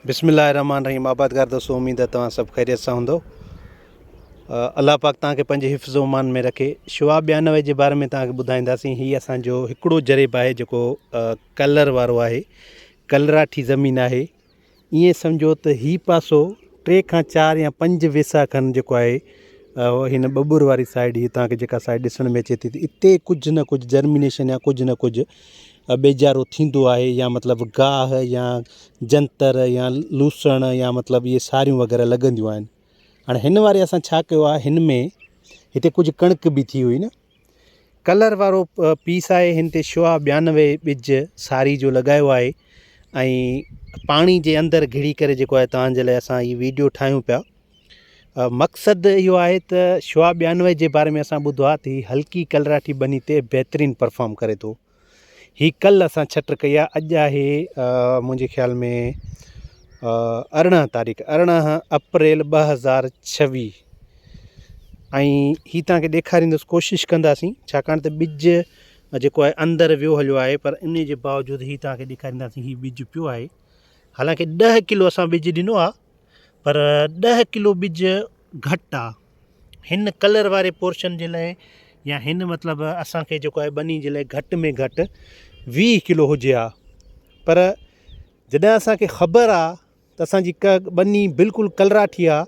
बिस्मिल्लाहिर्रहमानिर्रहीम। आबादगार दोस्तों, उम्मीद है तव्हां सभु ख़ैरियत सां हूंदो। अल्लाह पाक तव्हांखे पंहिंजे हिफ़्ज़ ओमान में रखे। शुआ 92 जे बारे में तव्हांखे ॿुधाईंदासीं। हीअ असांजो हिकिड़ो जरेब आहे जेको कलर वारो आहे, कलराठी ज़मीन आहे। ईअं सम्झो त हीअ पासो 3 खां 4 या 5 वेसा खनि जेको आहे हिन बबूर वारी साइड, हीअ तव्हांखे जेका साइड ॾिसण में अचे थी, इते कुझु न कुझु जर्मिनेशन या कुझु न कुझु बेजारो थींदो आहे, या मतिलबु गाह या जंतर या लूसण या मतिलबु इहे सारियूं वग़ैरह लॻंदियूं आहिनि। हाणे हिन वारे असां छा कयो आहे, हिन में हिते कुझु कणिक बि थी हुई न। कलर वारो पीस आहे, हिन ते शुआ 92 ॿिज सारी जो लॻायो आहे ऐं पाणी जे अंदरि घिड़ी करे जेको आहे तव्हांजे लाइ असां हीअ वीडियो ठाहियूं पिया। मक़सदु इहो आहे त शुआ 92 जे बारे में असां ॿुधो आहे त हीअ हल्की कलराठी बनी ते बहितरीनु परफॉर्म करे थो। हीअ कल्ह असां छट कई आहे। अॼु आहे मुंहिंजे ख़्याल में 18 अप्रैल 2026 ऐं हीअ तव्हांखे ॾेखारींदुसि, कोशिशि कंदासीं, छाकाणि त ॿिज जेको आहे अंदरि वियो हलियो आहे, पर इन जे बावजूदि हीअ तव्हांखे ॾेखारींदासीं हीअ ॿिज पियो आहे। हालांकि 10 किलो असां ॿिज ॾिनो आहे, पर 10 किलो ॿिज घटि आहे हिन कलर वारे पोर्शन जे लाइ, या हिन मतिलबु असांखे जेको आहे बनी जे लाइ घटि में घटि 20 किलो हुजे हा। पर जॾहिं असांखे ख़बर आहे त असांजी बनी बिल्कुलु कलराठी आहे,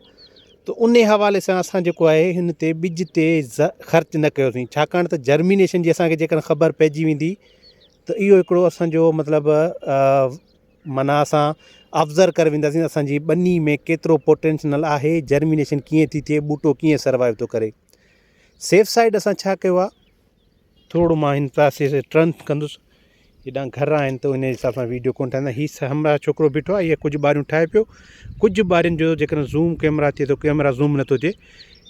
त उन हवाले सां असां जेको आहे हिन ते ॿिज ते ख़र्चु न कयोसीं, छाकाणि त जर्मिनेशन जी असांखे जेकॾहिं ख़बर पइजी वेंदी त इहो हिकिड़ो असांजो मतिलबु माना असां ऑब्ज़र्व करे वेंदासीं असांजी बनी में केतिरो पोटेंशनल आहे, जर्मिनेशन कीअं थी थिए, ॿूटो कीअं सर्वाइव थो करे। सेफ साइड असां छा कयो आहे, थोरो मां हिन पासे से टर्न कंदुसि, हेॾां घर आहिनि त उन हिसाब सां वीडियो कोन ठाहींदा। हीअ हमरा छोकिरो बीठो आहे, इहे कुझु ॿारियूं ठाहे पियो। कुझु ॿारियुनि जो जेकॾहिं ज़ूम कैमरा थिए थो, कैमरा ज़ूम नथो थिए।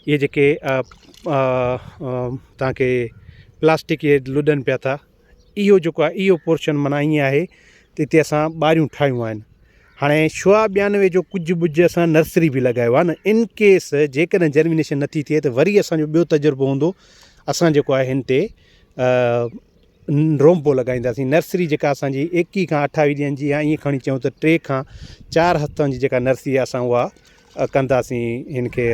इहे जेके तव्हांखे प्लास्टिक इहे लुॾनि पिया था, इहो जेको आहे इहो पोर्शन माना ईअं आहे त हिते असां ॿारियूं ठाहियूं आहिनि। हाणे शुआ 92 जो कुझु ॿिज असां नर्सरी बि लॻायो आहे न, इन केस जेकॾहिं जर्मिनेशन नथी थिए त वरी असांजो ॿियो तजुर्बो हूंदो, असां जेको आहे हिन ते रोंपो लॻाईंदासीं। नर्सरी जेका असांजी 21 खां 28 ॾींहंनि जी, या ईअं खणी चऊं त 3 खां 4 हफ़्तनि जी जेका नर्सरी आहे, असां उहा कंदासीं, हिन खे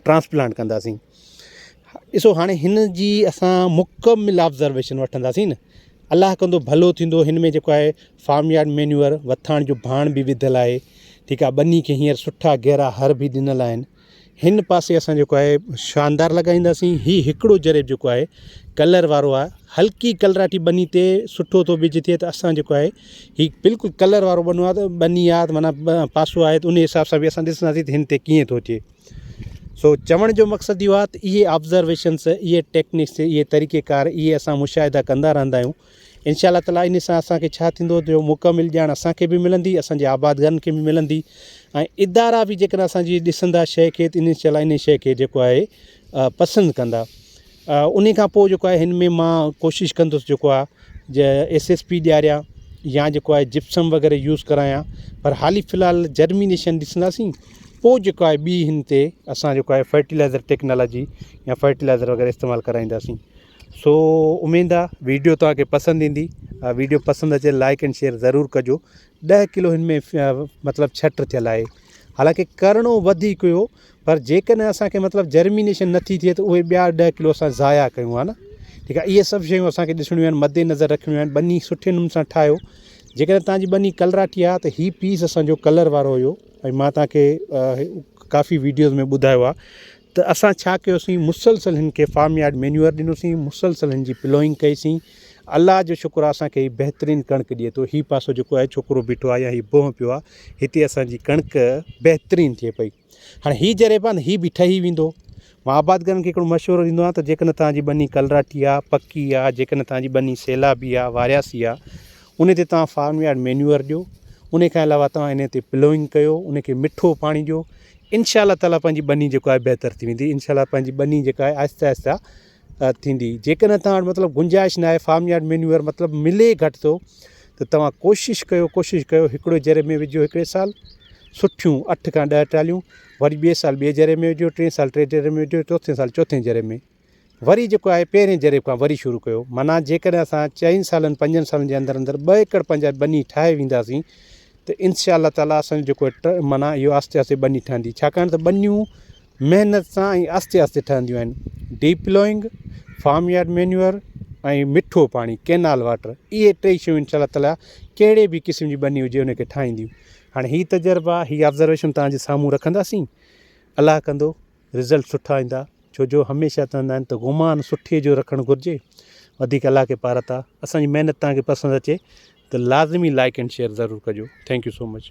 ट्रांसप्लांट कंदासीं। ॾिसो, हाणे हिन जी असां मुकमिल ऑब्ज़र्वेशन वठंदासीं न, अलाह कंदो भलो थींदो। हिन में जेको आहे फार्म यार्ड मैन्यूअर, वथाण जो भाण बि विधियलु आहे, ठीकु आहे। बनी खे हींअर सुठा गहरा हर बि ॾिनल आहिनि। हिन पासे असां जेको आहे शानदार लॻाईंदासीं। हीअ हिकिड़ो जरेब जेको आहे कलर वारो आहे, हल्की कलराठी बनी ते सुठो थो ॿिज थिए, त असां जेको आहे हीअ बिल्कुलु कलर वारो बनो आहे, त बनी आहे त माना पासो आहे, त उन हिसाब सां बि असां ॾिसंदासीं त हिन ते कीअं थो थिए। सो चवण जो मक़सदु इहो आहे त इहे ऑब्ज़र्वेशन्स, इहे टेक्निक्स, इहे तरीक़ेकार, इहे असां मुशाहिदा कंदा रहंदा आहियूं। इंशा अल्लाह ताला इन सां असांखे छा थींदो, जो मुकमिल ॼाण असांखे बि मिलंदी, असांजे आबादगारनि खे बि मिलंदी, ऐं इदारा बि जेकॾहिं असांजी ॾिसंदा शइ खे, त इंशा अल्लाह इन शइ खे जेको आहे पसंदि कंदा। उन खां पोइ जेको आहे हिन में मां कोशिशि कंदुसि जेको आहे SSP ॾियारियां, या जेको आहे जिप्सम वग़ैरह यूज़ करायां, पर हाली फ़िलहालु जर्मिनेशन ॾिसंदासीं, पोइ जेको आहे ॿी हिन ते असां जेको आहे फर्टिलाइज़र टेक्नोलॉजी या फर्टिलाइज़र वग़ैरह इस्तेमालु कराईंदासीं। सो उमेदु आहे वीडियो तव्हांखे पसंदि ईंदी। वीडियो पसंदि अचे लाइक एंड शेयर ज़रूरु कजो। 10 किलो हिन में मतिलबु छट थियल आहे। हालांकि करिणो वधीक हुयो, पर जेकॾहिं असांखे मतिलबु जर्मिनेशन नथी थिए त उहे ॿिया 10 किलो असां ज़ाया कयूं आहे न, ठीकु आहे। इहे सभु शयूं असांखे ॾिसणियूं आहिनि, मद्देनज़र रखणियूं आहिनि। बनी सुठे नमूने सां ठाहियो। जेकॾहिं तव्हांजी बनी कलराठी आहे त हीअ पीस असांजो कलर वारो हुयो, ऐं मां तव्हांखे काफ़ी वीडियोज़ में ॿुधायो आहे त असां छा कयोसीं, मुसलसल हिन खे फार्म यार्ड मैन्यूअर ॾिनोसीं, मुसलसल हिन जी प्लोइंग कईसीं। अलाह जो शुक्र आहे असांखे हीअ बहितरीनु कणिक ॾिए थो। हीअ पासो जेको आहे छोकिरो बीठो आहे, या हीअ बोह पियो आहे, हिते असांजी कणिक बहितरीनु थिए पई। हाणे हीअ जरेब आहे न, हीअ बि ठही वेंदो। मां आबादगारनि खे हिकिड़ो मशवरो ॾींदो आहियां त जेकॾहिं तव्हांजी बनी कलराठी आहे, पकी आहे, जेकॾहिं तव्हांजी बनी सैलाबी आहे, वारियासी आहे, उन ते तव्हां फार्म यार्ड मैन्यूअर ॾियो। उन खां अलावा तव्हां इन ते प्लोइंग कयो, उन खे मिठो पाणी ॾियो। इंशा अल्लाह ताला पंहिंजी बनी जेको आहे बहितर थी वेंदी। इंशा अल्लाह पंहिंजी बनी जेका आहे आहिस्ता आहिस्ता थींदी। जेकॾहिं तव्हां वटि मतिलबु गुंजाइश न आहे, फार्म यार्ड मैन्यूअर मतिलबु मिले घटि थो, त तव्हां कोशिशि कयो हिकिड़े जरे में विझो हिकिड़े साल, सुठियूं 8 खां 10 टालियूं, वरी ॿिए साल ॿिए जरे में विझो, 3 साल 3 जरे में विझो, चौथे साल चौथे जरे में, वरी जेको आहे पहिरें जरे खां वरी शुरू कयो। माना जेकॾहिं असां 4 सालनि 5 सालनि जे अंदरि 2 एकड़ पंहिंजा बनी ठाहे वेंदासीं, त इंशा अल्लाह ताला असांजो जेको माना इहो आस्ते आस्ते ॿनी ठहंदी, छाकाणि त ॿनियूं महिनत सां ऐं आस्ते आस्ते ठहंदियूं आहिनि। Deep ploughing, farm yard manure ऐं मिठो पाणी कैनाल वाटर, इहे 3 शयूं इंशा अल्लाह ताला कहिड़े बि क़िस्म जी ॿनी हुजे उनखे ठाहींदियूं। हाणे हीअ तजुर्बा, हीअ ऑब्ज़र्वेशन तव्हांजे साम्हूं रखंदासीं, अलाह कंदो रिज़ल्ट सुठा ईंदा। छो जो हमेशह चवंदा आहिनि त गुमान सुठे जो रखणु घुरिजे, वधीक अलाह खे पारत आहे। असांजी महिनत तव्हांखे पसंदि अचे त लाज़मी लाइक एंड शेयर ज़रूरु कजो। Thank you so much.